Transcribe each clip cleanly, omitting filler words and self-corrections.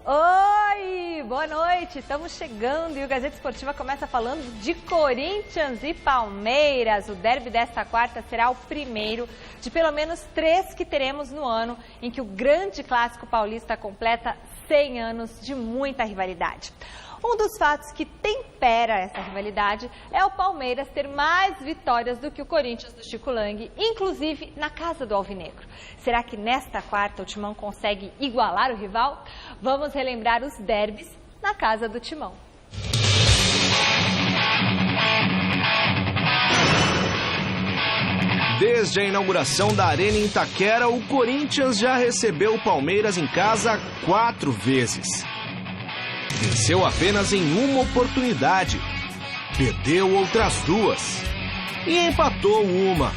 Oi, boa noite, estamos chegando e o Gazeta Esportiva começa falando de Corinthians e Palmeiras. O derby desta quarta será o primeiro de pelo menos 3 que teremos no ano em que o grande clássico paulista completa 100 anos de muita rivalidade. Um dos fatos que tempera essa rivalidade é o Palmeiras ter mais vitórias do que o Corinthians do Chico Lang, inclusive na casa do Alvinegro. Será que nesta quarta o Timão consegue igualar o rival? Vamos relembrar os derbys na casa do Timão. Desde a inauguração da Arena em Itaquera, o Corinthians já recebeu o Palmeiras em casa 4 vezes. Venceu apenas em uma oportunidade, perdeu outras 2 e empatou uma.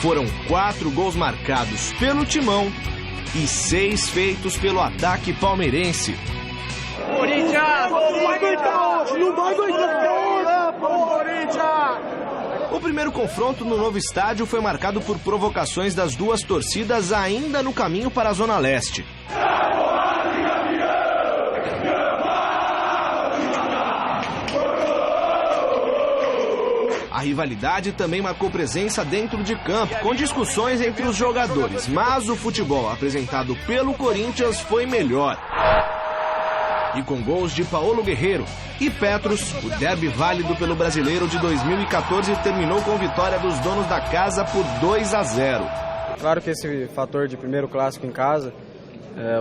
Foram 4 gols marcados pelo Timão e 6 feitos pelo ataque palmeirense. Corinthians! Não vai aguentar! Não vai aguentar! Corinthians! O primeiro confronto no novo estádio foi marcado por provocações das 2 torcidas ainda no caminho para a Zona Leste. A rivalidade também marcou presença dentro de campo, com discussões entre os jogadores, mas o futebol apresentado pelo Corinthians foi melhor. E com gols de Paulo Guerreiro e Petros, o derby válido pelo Brasileiro de 2014 terminou com vitória dos donos da casa por 2-0. Claro que esse fator de primeiro clássico em casa,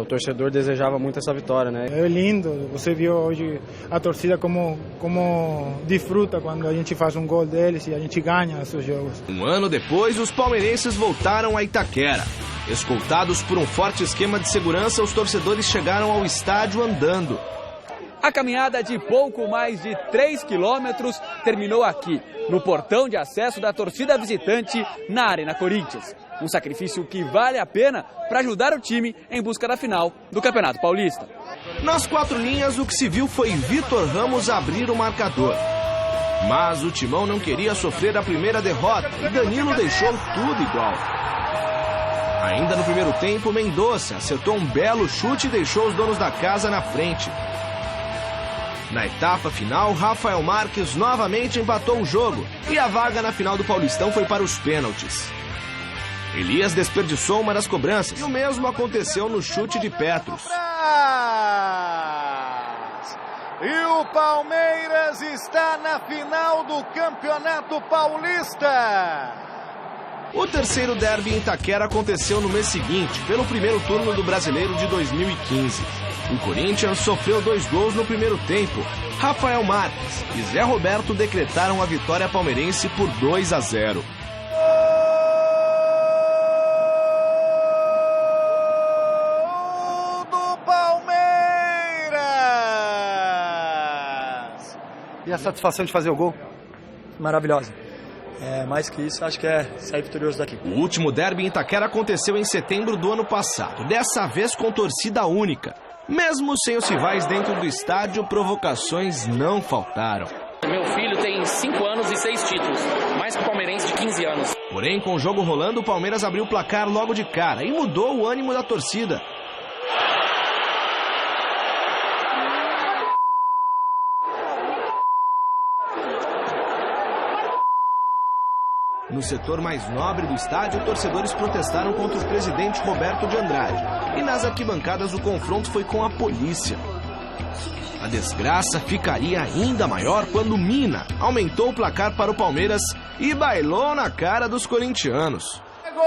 o torcedor desejava muito essa vitória, né? É lindo, você viu hoje a torcida como desfruta quando a gente faz um gol deles e a gente ganha os jogos. Um ano depois, os palmeirenses voltaram a Itaquera. Escoltados por um forte esquema de segurança, os torcedores chegaram ao estádio andando. A caminhada de pouco mais de 3 quilômetros terminou aqui, no portão de acesso da torcida visitante na Arena Corinthians. Um sacrifício que vale a pena para ajudar o time em busca da final do Campeonato Paulista. Nas 4 linhas, o que se viu foi Vitor Ramos abrir o marcador. Mas o Timão não queria sofrer a primeira derrota e Danilo deixou tudo igual. Ainda no primeiro tempo, Mendonça acertou um belo chute e deixou os donos da casa na frente. Na etapa final, Rafael Marques novamente empatou o jogo e a vaga na final do Paulistão foi para os pênaltis. Elias desperdiçou uma das cobranças e o mesmo aconteceu no chute de Petros. E o Palmeiras está na final do Campeonato Paulista. O terceiro derby em Itaquera aconteceu no mês seguinte, pelo primeiro turno do Brasileiro de 2015. O Corinthians sofreu 2 gols no primeiro tempo. Rafael Marques e Zé Roberto decretaram a vitória palmeirense por 2-0. E a satisfação de fazer o gol? Maravilhosa. Mais que isso, acho que é sair vitorioso daqui. O último derby em Itaquera aconteceu em setembro do ano passado, dessa vez com torcida única. Mesmo sem os rivais dentro do estádio, provocações não faltaram. Meu filho tem 5 anos e 6 títulos, mais que o palmeirense de 15 anos. Porém, com o jogo rolando, o Palmeiras abriu o placar logo de cara e mudou o ânimo da torcida. No setor mais nobre do estádio, torcedores protestaram contra o presidente Roberto de Andrade. E nas arquibancadas o confronto foi com a polícia. A desgraça ficaria ainda maior quando Mina aumentou o placar para o Palmeiras e bailou na cara dos corintianos. Gol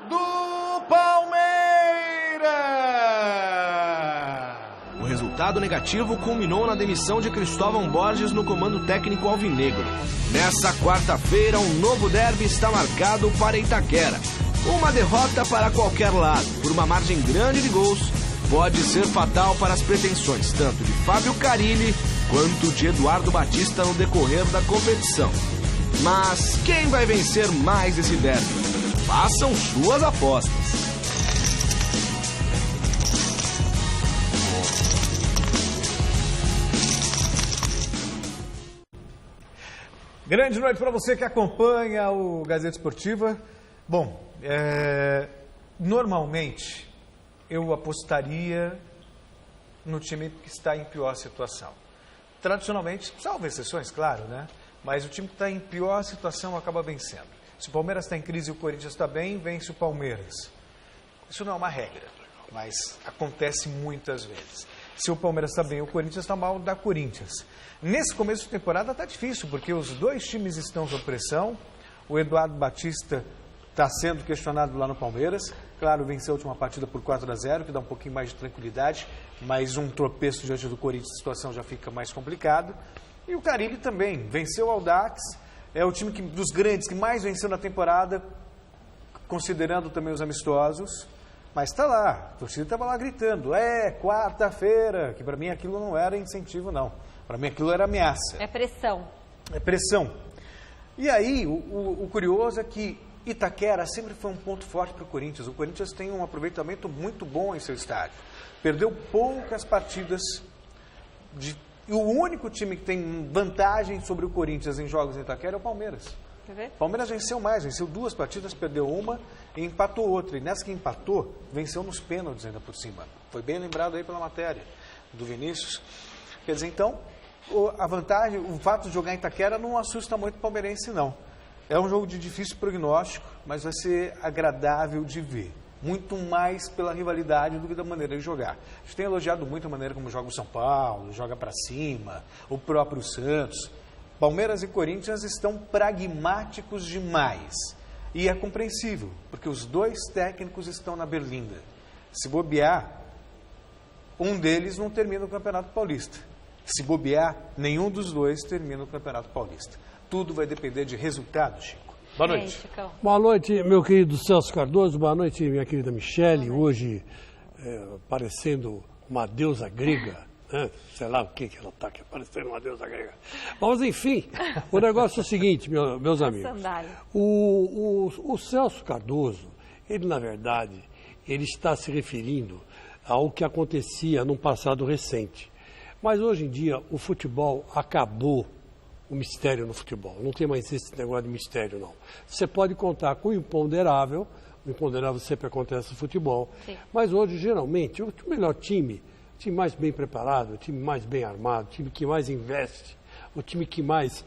do Palmeiras! O resultado negativo culminou na demissão de Cristóvão Borges no comando técnico alvinegro. Nessa quarta-feira, um novo derby está marcado para Itaquera. Uma derrota para qualquer lado, por uma margem grande de gols, pode ser fatal para as pretensões tanto de Fábio Carilli quanto de Eduardo Batista no decorrer da competição. Mas quem vai vencer mais esse derby? Façam suas apostas. Grande noite para você que acompanha o Gazeta Esportiva. Bom, Normalmente, eu apostaria no time que está em pior situação. Tradicionalmente, salvo exceções, claro, né? Mas o time que está em pior situação acaba vencendo. Se o Palmeiras está em crise e o Corinthians está bem, vence o Palmeiras. Isso não é uma regra, mas acontece muitas vezes. Se o Palmeiras está bem, o Corinthians está mal, dá Corinthians. Nesse começo de temporada está difícil, porque os dois times estão sob pressão. O Eduardo Batista está sendo questionado lá no Palmeiras. Claro, venceu a última partida por 4-0, que dá um pouquinho mais de tranquilidade, mas um tropeço diante do Corinthians, a situação já fica mais complicada. E o Carille também, venceu o Audax, é o time dos grandes que mais venceu na temporada, considerando também os amistosos, mas está lá, a torcida estava lá gritando, quarta-feira, que para mim aquilo não era incentivo não, para mim aquilo era ameaça. É pressão. É pressão. E aí, o curioso é que Itaquera sempre foi um ponto forte para o Corinthians. O Corinthians tem um aproveitamento muito bom em seu estádio. Perdeu poucas partidas. E o único time que tem vantagem sobre o Corinthians em jogos em Itaquera é o Palmeiras. Quer ver? O Palmeiras venceu mais, venceu 2 partidas, perdeu uma e empatou outra. E nessa que empatou, venceu nos pênaltis ainda por cima. Foi bem lembrado aí pela matéria do Vinícius. Quer dizer, então, a vantagem, o fato de jogar em Itaquera não assusta muito o palmeirense, não. É um jogo de difícil prognóstico, mas vai ser agradável de ver. Muito mais pela rivalidade do que da maneira de jogar. A gente tem elogiado muito a maneira como joga o São Paulo, joga para cima, o próprio Santos. Palmeiras e Corinthians estão pragmáticos demais. E é compreensível, porque os dois técnicos estão na berlinda. Se bobear, um deles não termina o Campeonato Paulista. Se bobear, nenhum dos dois termina o Campeonato Paulista. Tudo vai depender de resultados, Chico. Boa noite. Boa noite, meu querido Celso Cardoso. Boa noite, minha querida Michele. Hoje, parecendo uma deusa grega, né? Sei lá o que ela está aqui, parecendo uma deusa grega. Mas, enfim, o negócio é o seguinte, meus amigos. O Celso Cardoso, ele, na verdade, ele está se referindo ao que acontecia num passado recente. Mas, hoje em dia, o futebol acabou. O mistério no futebol. Não tem mais esse negócio de mistério, não. Você pode contar com o imponderável sempre acontece no futebol. Sim. Mas hoje, geralmente, o melhor time, o time mais bem preparado, o time mais bem armado, o time que mais investe, o time que mais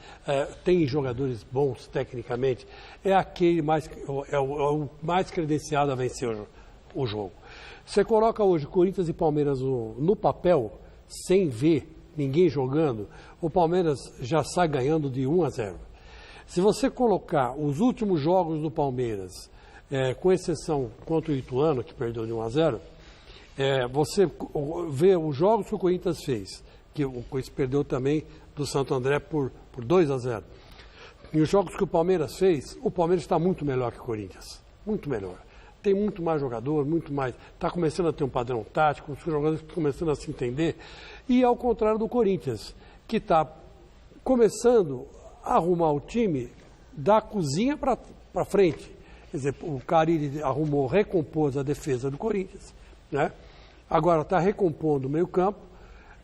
tem jogadores bons tecnicamente, é aquele o mais credenciado a vencer o jogo. Você coloca hoje Corinthians e Palmeiras no papel, sem ver ninguém jogando, o Palmeiras já sai ganhando de 1-0. Se você colocar os últimos jogos do Palmeiras, com exceção contra o Ituano, que perdeu de 1-0, você vê os jogos que o Corinthians fez, que o Corinthians perdeu também do Santo André por 2-0. E os jogos que o Palmeiras fez, o Palmeiras está muito melhor que o Corinthians. Muito melhor. Tem muito mais jogador, muito mais. Está começando a ter um padrão tático, os jogadores estão começando a se entender. E ao contrário do Corinthians, que está começando a arrumar o time da cozinha para frente. Quer dizer, o Carille recompôs a defesa do Corinthians, né? Agora está recompondo o meio-campo.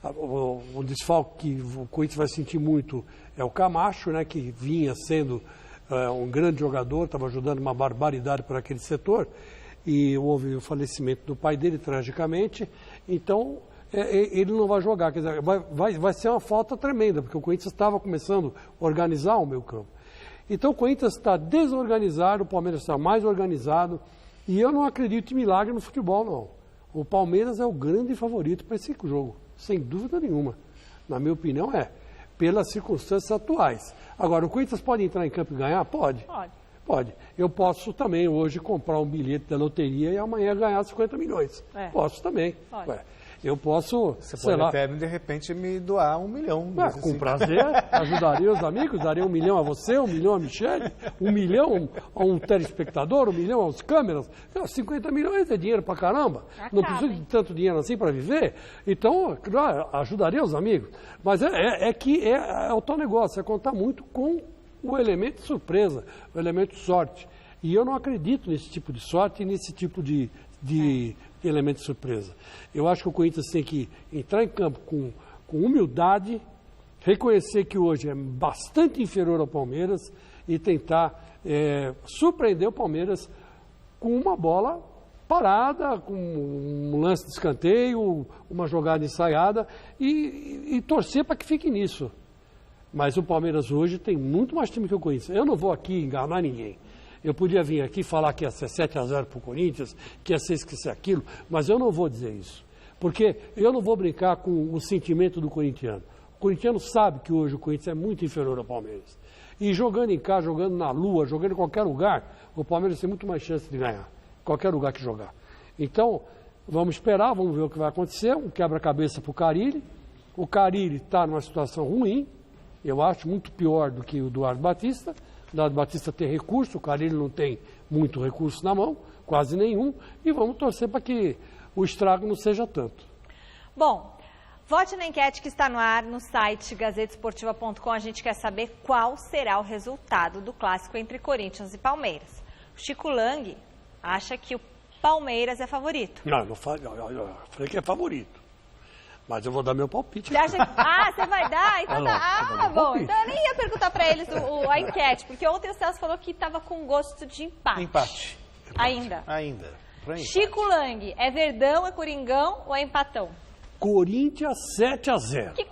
O desfalque que o Corinthians vai sentir muito é o Camacho, né? Que vinha sendo um grande jogador, estava ajudando uma barbaridade por aquele setor, e houve o falecimento do pai dele, tragicamente, então ele não vai jogar, quer dizer, vai ser uma falta tremenda, porque o Corinthians estava começando a organizar o meio campo. Então o Corinthians está desorganizado, o Palmeiras está mais organizado, e eu não acredito em milagre no futebol, não. O Palmeiras é o grande favorito para esse jogo, sem dúvida nenhuma. Na minha opinião pelas circunstâncias atuais. Agora, o Corinthians pode entrar em campo e ganhar? Pode. Pode. Eu posso também hoje comprar um bilhete da loteria e amanhã ganhar 50 milhões. Posso também. Eu posso, Você pode até, de repente, me doar 1 milhão. Com prazer, ajudaria os amigos, daria 1 milhão a você, 1 milhão a Michele, 1 milhão a um telespectador, 1 milhão aos câmeras. 50 milhões é dinheiro pra caramba. Não preciso de tanto dinheiro assim para viver. Então, claro, ajudaria os amigos. Mas é o tal negócio, é contar muito com o elemento de surpresa, o elemento de sorte. E eu não acredito nesse tipo de sorte e nesse tipo de elemento de surpresa. Eu acho que o Corinthians tem que entrar em campo com humildade, reconhecer que hoje é bastante inferior ao Palmeiras e tentar surpreender o Palmeiras com uma bola parada, com um lance de escanteio, uma jogada ensaiada e torcer para que fique nisso. Mas o Palmeiras hoje tem muito mais time que o Corinthians. Eu não vou aqui enganar ninguém. Eu podia vir aqui falar que ia ser 7-0 para o Corinthians, que ia ser isso, que ia ser aquilo, mas eu não vou dizer isso. Porque eu não vou brincar com o sentimento do corintiano. O corintiano sabe que hoje o Corinthians é muito inferior ao Palmeiras. E jogando em casa, jogando na Lua, jogando em qualquer lugar, o Palmeiras tem muito mais chance de ganhar. Qualquer lugar que jogar. Então, vamos esperar, vamos ver o que vai acontecer. Um quebra-cabeça para o Carille. O Carille está numa situação ruim. Eu acho muito pior do que o Eduardo Batista. O Eduardo Batista tem recurso, o Carille não tem muito recurso na mão, quase nenhum. E vamos torcer para que o estrago não seja tanto. Bom, vote na enquete que está no ar no site gazetesportiva.com. A gente quer saber qual será o resultado do clássico entre Corinthians e Palmeiras. O Chico Lang acha que o Palmeiras é favorito. Não falei que é favorito. Mas eu vou dar meu palpite. Você acha que... você vai dar? Então tá. Bom. Então eu nem ia perguntar pra eles a enquete, porque ontem o Celso falou que estava com gosto de empate. Empate. Ainda. Chico Lang, é Verdão, é Coringão ou é empatão? Corinthians 7-0.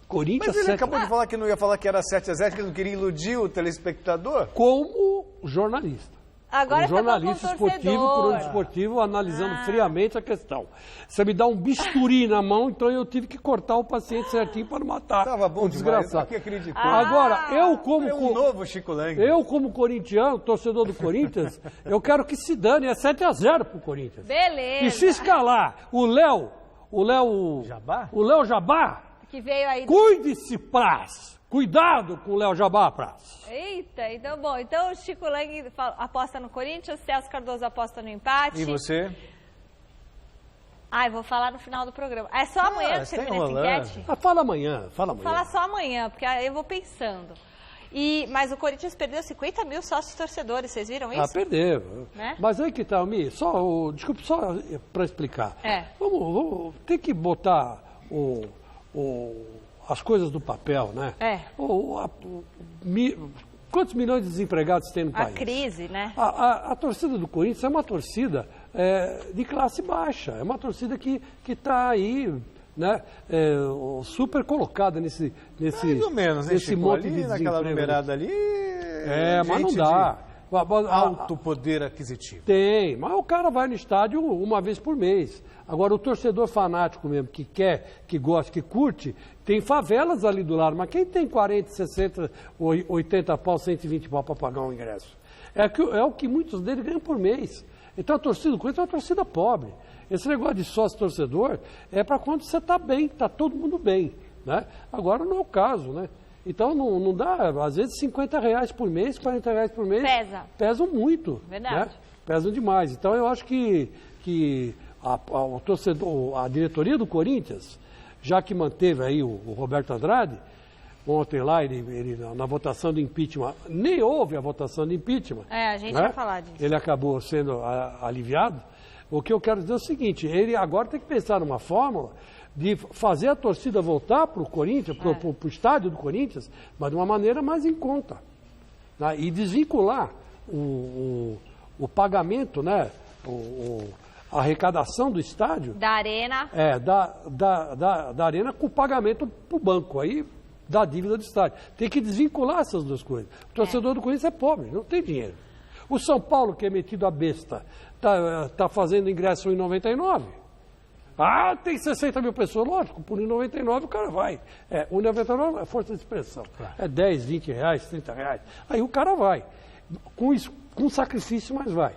Corinthians. Mas ele acabou de falar que não ia falar que era 7-0, que ele não queria iludir o telespectador? Como jornalista. Agora um jornalista esportivo, crônico esportivo, analisando friamente a questão. Você me dá um bisturi na mão, então eu tive que cortar o paciente certinho para não matar. Tava bom desgraçado. Demais, Agora, eu como... um novo Chico Lang. Eu como corintiano, torcedor do Corinthians, eu quero que se dane, é 7-0 pro Corinthians. Beleza. E se escalar o Léo Jabá, que veio aí... Cuide-se, Praz. Cuidado com o Léo Jabá, Praz. Eita, então bom. Então o Chico Lang aposta no Corinthians, o Celso Cardoso aposta no empate. E você? Eu vou falar no final do programa. É só amanhã que você termina essa enquete? Fala amanhã. Vou falar só amanhã, porque eu vou pensando. Mas o Corinthians perdeu 50 mil sócios torcedores, vocês viram isso? Perdeu. Né? Mas aí que tá, desculpe, só para explicar. Vamos ter que botar as coisas do papel, né? Quantos milhões de desempregados tem no país? A crise, né? A torcida do Corinthians é uma torcida de classe baixa, é uma torcida que está aí, né? Super colocada nesse mais ou menos, nesse monte ali, de desemprego. Naquela numerada ali... mas não dá. Alto poder aquisitivo. Tem, mas o cara vai no estádio uma vez por mês. Agora, o torcedor fanático mesmo, que quer, que gosta, que curte, tem favelas ali do lado. Mas quem tem 40, 60, 80 pau, 120 pau para pagar um ingresso? É o que muitos deles ganham por mês. Então, a torcida do Corinthians é uma torcida pobre. Esse negócio de sócio-torcedor é para quando você está bem, está todo mundo bem. Né? Agora, não é o caso, né? Então, não dá, às vezes, R$50 por mês, R$40 por mês. Pesam muito. Verdade. Né? Pesam demais. Então, eu acho que o torcedor, a diretoria do Corinthians, já que manteve aí o Roberto Andrade, ontem lá, ele na votação do impeachment, nem houve a votação de impeachment. A gente vai falar disso. Ele acabou sendo aliviado. O que eu quero dizer é o seguinte, ele agora tem que pensar numa fórmula de fazer a torcida voltar para o Corinthians, para o estádio do Corinthians, mas de uma maneira mais em conta. Né? E desvincular o pagamento, né? A arrecadação do estádio... Da arena. Da arena com o pagamento para o banco, aí da dívida do estádio. Tem que desvincular essas duas coisas. O torcedor do Corinthians é pobre, não tem dinheiro. O São Paulo, que é metido a besta, tá fazendo ingresso em R$1,99. Tem 60 mil pessoas, lógico, por R$1,99 o cara vai. R$1,99 é força de expressão. Claro. É 10, 20 reais, 30 reais. Aí o cara vai. Com sacrifício, mas vai.